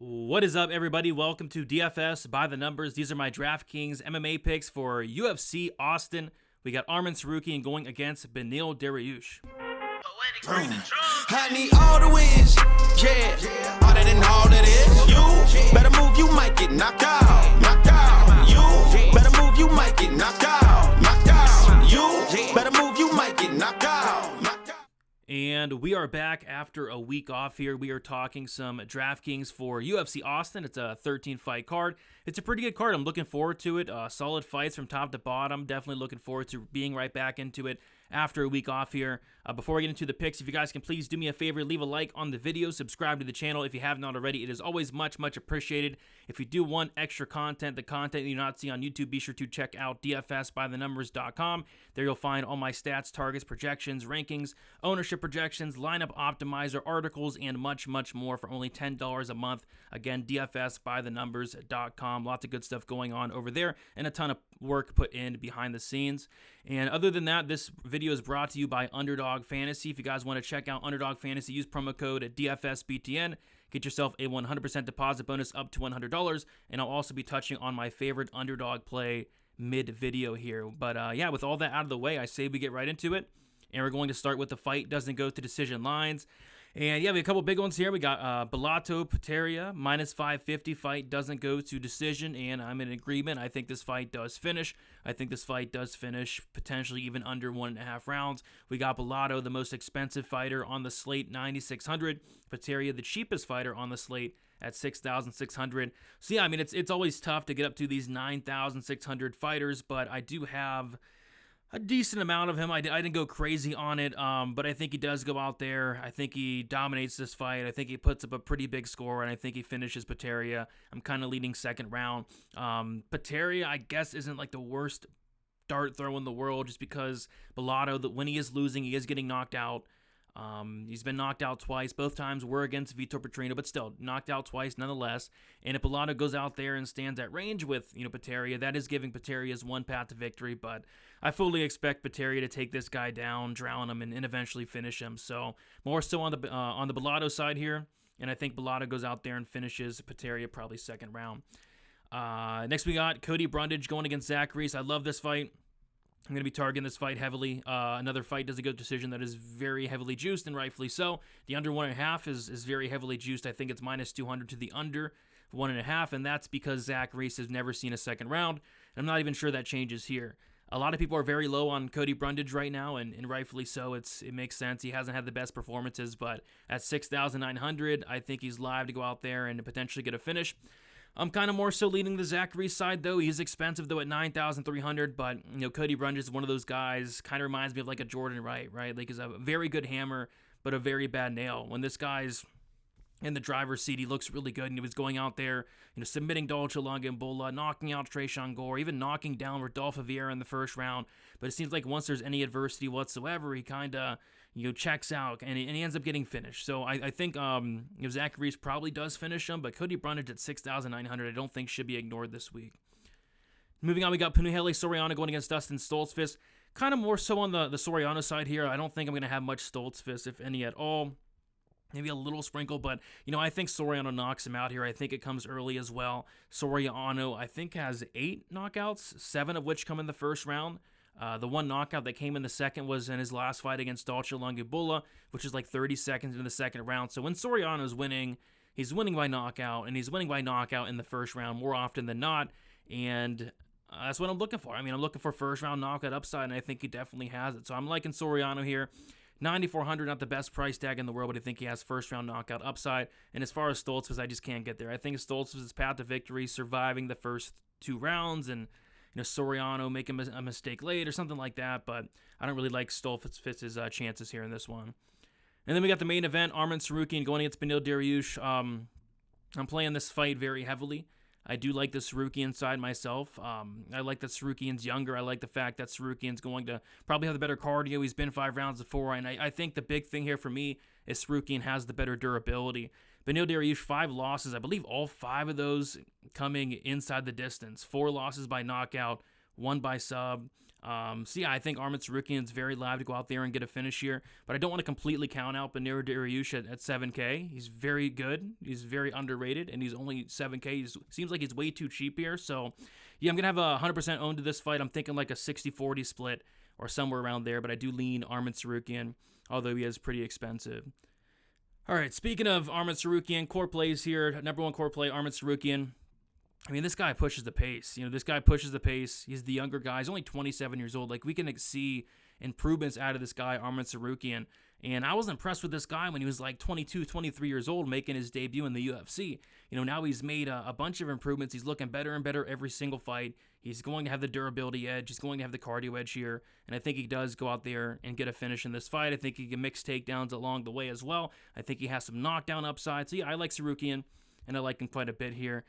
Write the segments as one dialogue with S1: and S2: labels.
S1: What is up, everybody? Welcome to DFS by the numbers. These are my Draftkings MMA picks for UFC Austin. We got Arman Tsarukyan going against Beneil Dariush.
S2: I need all the wins, yeah. All that and all that is. You better move, you might get knocked out. Knocked out. You better move, you might get knocked out. Knocked out. You better move, you might get knocked out. Knocked out.
S1: And we are back after a week off here. We are talking some Draftkings for UFC Austin. It's a 13-fight card. It's a pretty good card. I'm looking forward to it. Solid fights from top to bottom. Definitely looking forward to being right back into it after a week off here. Before we get into the picks, if you guys can please do me a favor, leave a like on the video, subscribe to the channel if you have not already. It is always much appreciated. If you do want extra content, the content you do not see on YouTube, be sure to check out dfsbythenumbers.com. There you'll find all my stats, targets, projections, rankings, ownership projections, lineup optimizer, articles, and much more for only $10 a month. Again, dfsbythenumbers.com. Lots of good stuff going on over there and a ton of work put in behind the scenes. And other than that, this video is brought to you by Underdog Fantasy. If you guys want to check out Underdog Fantasy, use promo code DFSBTN. Get yourself a 100% deposit bonus up to $100. And I'll also be touching on my favorite Underdog play mid-video here. But yeah, with all that out of the way, I say we get right into it. And we're going to start with the fight doesn't go to decision lines. And yeah, we have a couple big ones here. We got Bellato Peteria, minus 550. Fight doesn't go to decision, and I'm in agreement. I think this fight does finish. I think this fight does finish potentially even under 1.5 rounds. We got Bellato, the most expensive fighter on the slate, 9,600. Peteria, the cheapest fighter on the slate, at 6,600. So yeah, I mean, it's always tough to get up to these 9,600 fighters, but I do have a decent amount of him. I didn't go crazy on it, but I think he does go out there. I think he dominates this fight. I think he puts up a pretty big score, and I think he finishes Peteria. I'm kind of leading second round. Peteria, I guess, isn't like the worst dart throw in the world, just because Bellato, when he is losing, he is getting knocked out. He's been knocked out twice. Both times were against Vitor Petrino, but still knocked out twice nonetheless. And if Bellato goes out there and stands at range with, Peteria, that is giving Peteria's one path to victory. But I fully expect Peteria to take this guy down, drown him, and eventually finish him. So more so on the Bellato side here. And I think Bellato goes out there and finishes Peteria probably second round. Next we got Cody Brundage going against Zach Reese. I love this fight. I'm going to be targeting this fight heavily. Another fight does a good decision that is very heavily juiced, and rightfully so. The under 1.5 is very heavily juiced. I think it's minus 200 to the under 1.5, and that's because Zach Reese has never seen a second round. And I'm not even sure that changes here. A lot of people are very low on Cody Brundage right now, and rightfully so. It makes sense. He hasn't had the best performances, but at 6,900, I think he's live to go out there and potentially get a finish. I'm kind of more so leading the Zach Reese side, though. He's expensive, though, at 9,300, but, Cody Brundage is one of those guys, kind of reminds me of like a Jordan Wright, right? Like, he's a very good hammer, but a very bad nail. When this guy's in the driver's seat, he looks really good, and he was going out there, submitting Dolce Lungambola, knocking out Tresean Gore, even knocking down Rodolfo Vieira in the first round. But it seems like once there's any adversity whatsoever, he kind of, checks out, and he ends up getting finished. So I think Zach Reese probably does finish him, but Cody Brundage at 6,900 I don't think should be ignored this week. Moving on, we got Punahele Soriano going against Dustin Stoltzfus. Kind of more so on the Soriano side here. I don't think I'm going to have much Stoltzfus, if any at all. Maybe a little sprinkle, but, I think Soriano knocks him out here. I think it comes early as well. Soriano, I think, has 8 knockouts, 7 of which come in the first round. The one knockout that came in the second was in his last fight against Dolce Lungambola, which is like 30 seconds into the second round. So when Soriano's winning, he's winning by knockout, and he's winning by knockout in the first round more often than not. And that's what I'm looking for. I mean, I'm looking for first round knockout upside, and I think he definitely has it. So I'm liking Soriano here. 9,400, not the best price tag in the world, but I think he has first round knockout upside. And as far as Stoltzfus, I just can't get there. I think Stoltzfus' path to victory, surviving the first 2 rounds, and Soriano making a mistake late or something like that, but I don't really like Stoltzfus' chances here in this one. And then we got the main event, Arman Tsarukyan going against Beneil Dariush. I'm playing this fight very heavily. I do like the Tsarukyan side myself. I like that Tsarukyan's younger. I like the fact that Tsarukyan's going to probably have the better cardio. He's been 5 rounds before, and I think the big thing here for me is Tsarukyan has the better durability. Beneil Dariush, 5 losses. I believe all 5 of those coming inside the distance. 4 losses by knockout, 1 by sub. So yeah, I think Arman Tsarukyan's very live to go out there and get a finish here, but I don't want to completely count out Benir Dariush at 7K. He's very good. He's very underrated, and he's only 7K. He seems like he's way too cheap here. So yeah, I'm going to have a 100% owned to this fight. I'm thinking like a 60-40 split or somewhere around there, but I do lean Arman Tsarukyan, although he is pretty expensive. All right, speaking of Arman Tsarukyan, core plays here. Number one core play, Arman Tsarukyan. I mean, this guy pushes the pace. This guy pushes the pace. He's the younger guy. He's only 27 years old. Like, we can see improvements out of this guy, Arman Tsarukyan. And I was impressed with this guy when he was like 22, 23 years old, making his debut in the UFC. Now he's made a bunch of improvements. He's looking better and better every single fight. He's going to have the durability edge. He's going to have the cardio edge here. And I think he does go out there and get a finish in this fight. I think he can mix takedowns along the way as well. I think he has some knockdown upside. So yeah, I like Tsarukyan, and I like him quite a bit here.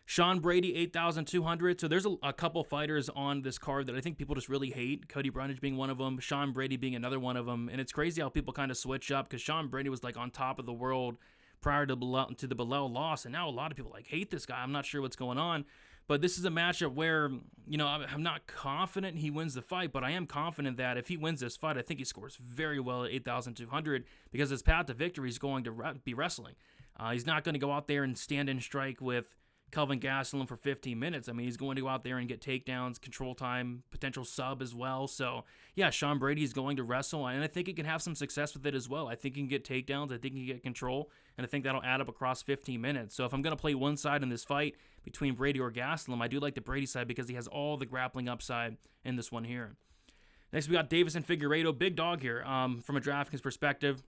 S1: Sean Brady, 8,200. So there's a couple fighters on this card that I think people just really hate. Cody Brundage being one of them. Sean Brady being another one of them. And it's crazy how people kind of switch up, because Sean Brady was like on top of the world prior to the Bilal loss. And now a lot of people like hate this guy. I'm not sure what's going on. But this is a matchup where, I'm not confident he wins the fight, but I am confident that if he wins this fight, I think he scores very well at 8,200, because his path to victory is going to be wrestling. He's not going to go out there and stand and strike with Kelvin Gastelum for 15 minutes. I mean, he's going to go out there and get takedowns, control time, potential sub as well. So, yeah, Sean Brady is going to wrestle, and I think he can have some success with it as well. I think he can get takedowns. I think he can get control, and I think that'll add up across 15 minutes. So if I'm going to play one side in this fight between Brady or Gastelum, I do like the Brady side because he has all the grappling upside in this one here. Next, we got Deiveson Figueiredo, big dog here from a Draftkings perspective.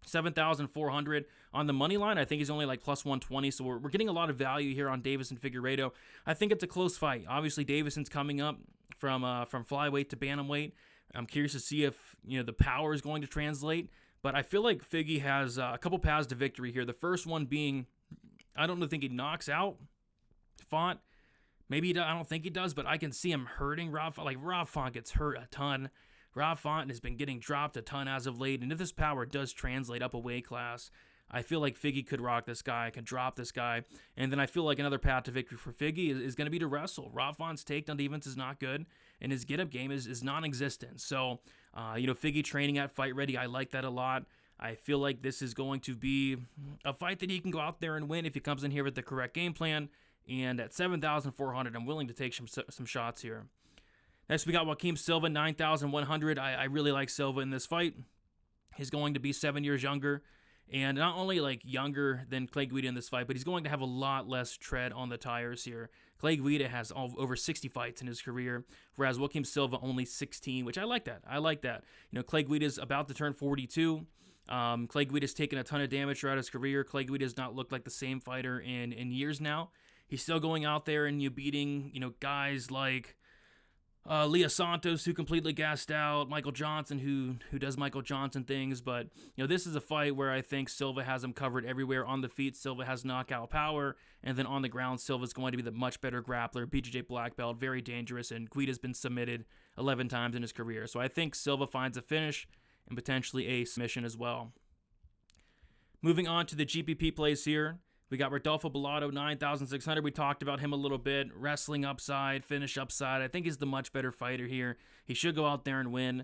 S1: 7,400 on the money line. I think he's only like plus 120, so we're getting a lot of value here on Deiveson Figueiredo. I think it's a close fight. Obviously, Davison's coming up from flyweight to bantamweight. I'm curious to see if the power is going to translate, but I feel like Figgy has a couple paths to victory here. The first one being, I don't think he knocks out Font. Maybe he does. I don't think he does, but I can see him hurting Rob Font. Like, Rob Font gets hurt a ton. Rob Font has been getting dropped a ton as of late, and if this power does translate up a weight class, I feel like Figgy could rock this guy, could drop this guy, and then I feel like another path to victory for Figgy is going to be to wrestle. Rob Font's takedown defense is not good, and his get-up game is non-existent. So, Figgy training at Fight Ready, I like that a lot. I feel like this is going to be a fight that he can go out there and win if he comes in here with the correct game plan, and at 7,400, I'm willing to take some shots here. Next, we got Joaquim Silva, 9,100. I really like Silva in this fight. He's going to be 7 years younger, and not only like younger than Clay Guida in this fight, but he's going to have a lot less tread on the tires here. Clay Guida has over 60 fights in his career, whereas Joaquim Silva only 16, which I like that. Clay Guida's about to turn 42. Clay Guida's taken a ton of damage throughout his career. Clay Guida does not look like the same fighter in years now. He's still going out there and beating guys like Leah Santos, who completely gassed out, Michael Johnson, who does Michael Johnson things, but this is a fight where I think Silva has him covered everywhere. On the feet, Silva has knockout power, and then on the ground, Silva's going to be the much better grappler, BJJ black belt, very dangerous, and Guida's been submitted 11 times in his career. So I think Silva finds a finish and potentially a submission as well. Moving on to the GPP plays here. We got Rodolfo Bellato, 9,600. We talked about him a little bit. Wrestling upside, finish upside. I think he's the much better fighter here. He should go out there and win.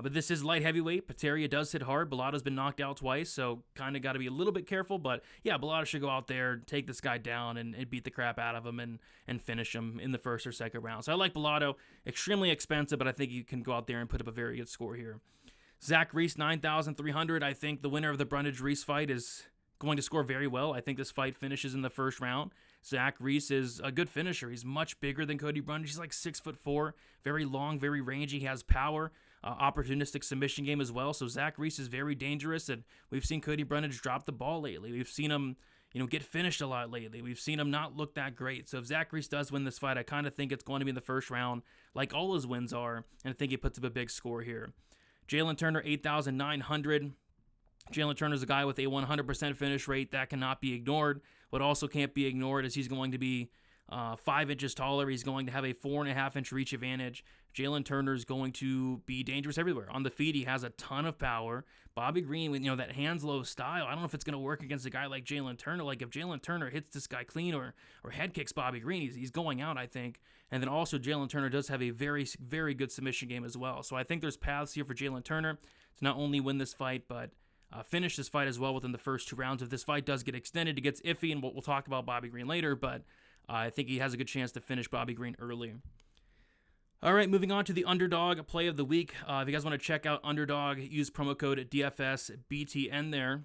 S1: But this is light heavyweight. Pateria does hit hard. Bellato's been knocked out twice, so kind of got to be a little bit careful. But yeah, Bellato should go out there, take this guy down, and beat the crap out of him and finish him in the first or second round. So I like Bellato. Extremely expensive, but I think you can go out there and put up a very good score here. Zach Reese, 9,300. I think the winner of the Brundage-Reese fight is going to score very well. I think this fight finishes in the first round. Zach Reese is a good finisher. He's much bigger than Cody Brundage. He's like 6'4", very long, very rangy. He has power, opportunistic submission game as well. So Zach Reese is very dangerous, and we've seen Cody Brundage drop the ball lately. We've seen him, get finished a lot lately. We've seen him not look that great. So if Zach Reese does win this fight, I kind of think it's going to be in the first round, like all his wins are, and I think he puts up a big score here. Jalen Turner, 8,900. Jalen Turner's a guy with a 100% finish rate that cannot be ignored. What also can't be ignored is he's going to be 5 inches taller. He's going to have a 4.5-inch reach advantage. Jalen Turner is going to be dangerous everywhere. On the feet, he has a ton of power. Bobby Green, with that hands low style, I don't know if it's going to work against a guy like Jalen Turner. Like if Jalen Turner hits this guy clean or head kicks Bobby Green, he's going out, I think. And then also Jalen Turner does have a very, very good submission game as well. So I think there's paths here for Jalen Turner to not only win this fight, but finish this fight as well within the first 2 rounds. If this fight does get extended, it gets iffy, and we'll talk about Bobby Green later, but I think he has a good chance to finish Bobby Green early. All right, moving on to the Underdog Play of the Week. If you guys want to check out Underdog, use promo code DFSBTN there.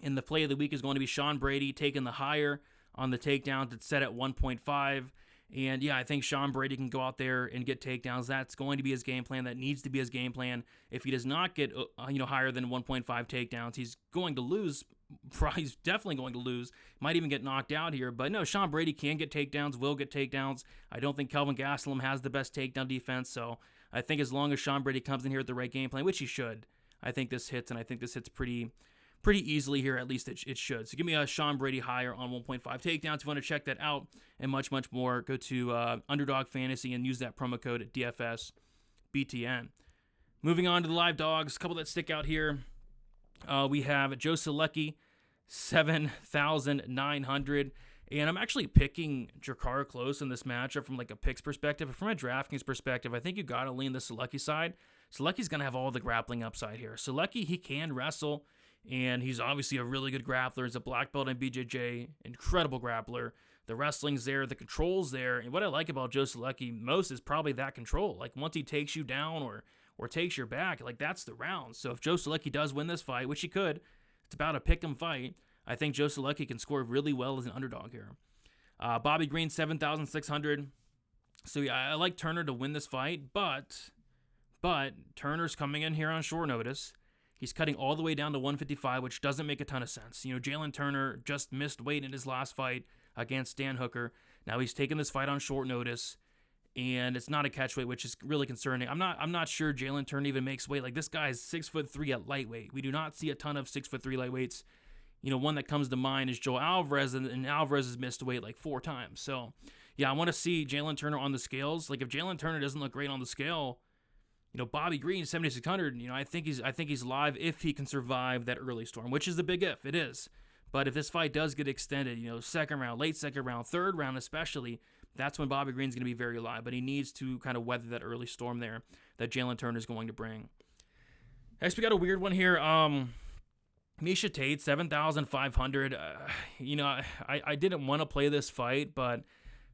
S1: And the Play of the Week is going to be Sean Brady taking the higher on the takedowns. It's set at 1.5. And yeah, I think Sean Brady can go out there and get takedowns. That's going to be his game plan. That needs to be his game plan. If he does not get higher than 1.5 takedowns, he's going to lose. He's definitely going to lose. Might even get knocked out here. But no, Sean Brady can get takedowns, will get takedowns. I don't think Kelvin Gastelum has the best takedown defense. So I think as long as Sean Brady comes in here with the right game plan, which he should, I think this hits, and I think this hits pretty easily here. At least it should. So give me a Sean Brady higher on 1.5 takedowns. If you want to check that out and much, much more, go to Underdog Fantasy and use that promo code at DFSBTN. Moving on to the live dogs, a couple that stick out here. We have Joe Selecki, 7,900. And I'm actually picking Jakar Close in this matchup from like a picks perspective. But from a DraftKings perspective, I think you got to lean the Selecki side. Selecki's going to have all the grappling upside here. Selecki, he can wrestle, and he's obviously a really good grappler. He's a black belt in BJJ, incredible grappler. The wrestling's there, the control's there. And what I like about Joe Selecki most is probably that control. Like once he takes you down or takes your back, like that's the round. So if Joe Selecki does win this fight, which he could, it's about a pick 'em fight. I think Joe Selecki can score really well as an underdog here. Bobby Green, 7,600. So yeah, I like Turner to win this fight, but Turner's coming in here on short notice. He's cutting all the way down to 155, which doesn't make a ton of sense. Jalen Turner just missed weight in his last fight against Dan Hooker. Now he's taking this fight on short notice, and it's not a catch weight, which is really concerning. I'm not sure Jalen Turner even makes weight. Like this guy is 6'3" at lightweight. We do not see a ton of 6'3" lightweights. One that comes to mind is Joe Alvarez, and Alvarez has missed weight like 4 times. So yeah, I want to see Jalen Turner on the scales. Like if Jalen Turner doesn't look great on the scale, Bobby Green, 7,600. I think he's live if he can survive that early storm, which is the big if. It is. But if this fight does get extended, second round, late second round, third round especially, that's when Bobby Green's going to be very live. But he needs to kind of weather that early storm there that Jalen Turner is going to bring. Next, we got a weird one here. Miesha Tate, 7,500. I didn't want to play this fight, but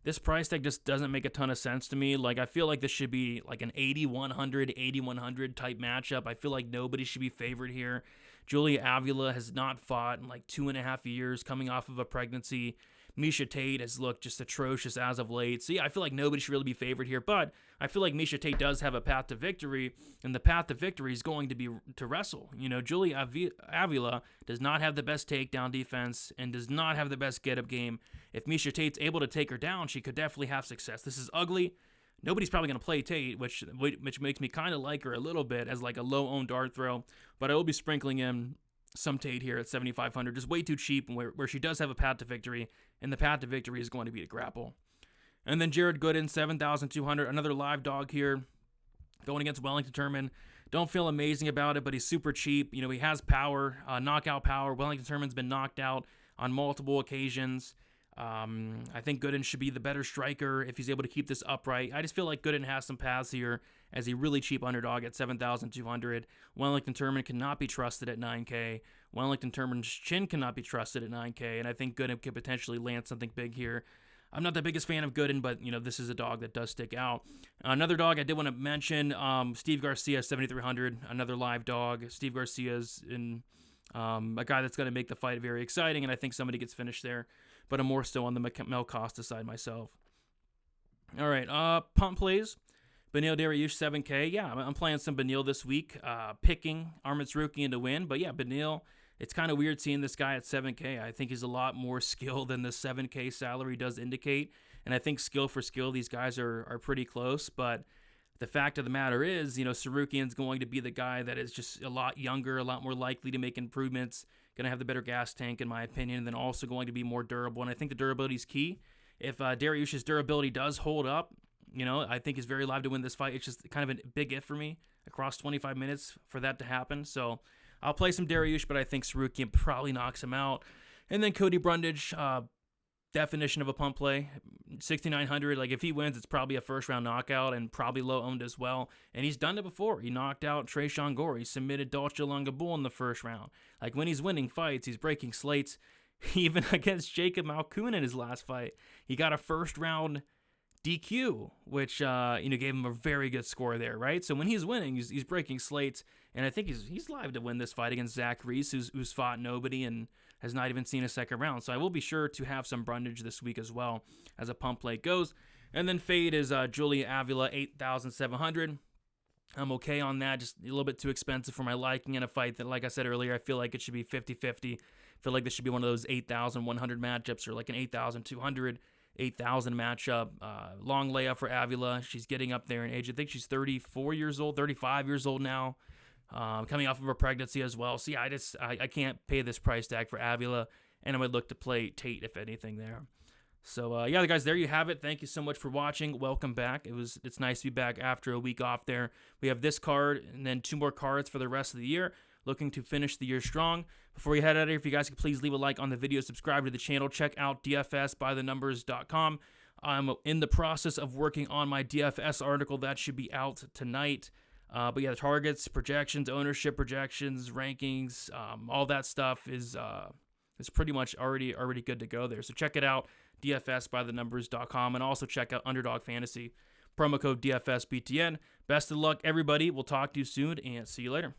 S1: this price tag just doesn't make a ton of sense to me. Like, I feel like this should be like an 8,100 type matchup. I feel like nobody should be favored here. Julia Avila has not fought in like 2.5 years, coming off of a pregnancy. Miesha Tate has looked just atrocious as of late. So yeah, I feel like nobody should really be favored here, but I feel like Miesha Tate does have a path to victory, and the path to victory is going to be to wrestle. Julia Avila does not have the best takedown defense and does not have the best get-up game. If Miesha Tate's able to take her down, she could definitely have success. This is ugly. Nobody's probably going to play Tate, which makes me kind of like her a little bit as like a low-owned dart throw, but I will be sprinkling in some Tate here at 7,500. Just way too cheap, where she does have a path to victory, and the path to victory is going to be to grapple. And then Jared Gooden, 7,200, another live dog here, going against Wellington Turman. Don't feel amazing about it, but he's super cheap. He has power, knockout power. Wellington Turman's been knocked out on multiple occasions. I think Gooden should be the better striker if he's able to keep this upright. I just feel like Gooden has some paths here as a really cheap underdog at 7,200. Wellington Turman cannot be trusted at 9K. Wellington Turman's chin cannot be trusted at 9K, and I think Gooden could potentially land something big here. I'm not the biggest fan of Gooden, but this is a dog that does stick out. Another dog I did want to mention, Steve Garcia, 7,300, another live dog. Steve Garcia's a guy that's going to make the fight very exciting, and I think somebody gets finished there. But I'm more so on the Mel Costa side myself. All right, Pump Plays. Beneil Dariush, 7K. Yeah, I'm playing some Beneil this week, picking Arman Tsarukyan to win. But yeah, Beneil, it's kind of weird seeing this guy at 7K. I think he's a lot more skilled than the 7K salary does indicate. And I think skill for skill, these guys are pretty close. But the fact of the matter is, Tsarukyan's going to be the guy that is just a lot younger, a lot more likely to make improvements, going to have the better gas tank, in my opinion, and then also going to be more durable. And I think the durability is key. if Dariush's durability does hold up, I think he's very live to win this fight. It's just kind of a big if for me across 25 minutes for that to happen. So I'll play some Dariush, but I think Sarukian probably knocks him out. And then Cody Brundage, definition of a pump play, 6,900. Like if he wins, it's probably a first round knockout and probably low owned as well. And he's done it before. He knocked out Tresean Gore. He submitted Dolce Lungabul in the first round. Like when he's winning fights, he's breaking slates. Even against Jacob Malkoun in his last fight, he got a first round DQ, which gave him a very good score there, right? So when he's winning, he's breaking slates, and I think he's live to win this fight against Zach Reese, who's fought nobody and has not even seen a second round. So I will be sure to have some Brundage this week as well as a pump play goes. And then fade is Julia Avila, 8,700. I'm okay on that, just a little bit too expensive for my liking in a fight that, like I said earlier, I feel like it should be 50-50. I feel like this should be one of those 8,100 matchups or like an 8,200, 8,000 matchup. Long layup for Avila. She's getting up there in age. I think she's 34 years old, 35 years old now, coming off of her pregnancy as well. So yeah, I can't pay this price tag for Avila, and I would look to play Tate if anything there. So yeah, guys, there you have it. Thank you so much for watching. Welcome back. It's nice to be back after a week off there. We have this card and then 2 more cards for the rest of the year. Looking to finish the year strong. Before we head out of here, if you guys could please leave a like on the video, subscribe to the channel, check out dfsbythenumbers.com. I'm in the process of working on my DFS article. That should be out tonight. But yeah, the targets, projections, ownership projections, rankings, all that stuff is pretty much already good to go there. So check it out, dfsbythenumbers.com, and also check out Underdog Fantasy, promo code DFSBTN. Best of luck, everybody. We'll talk to you soon, and see you later.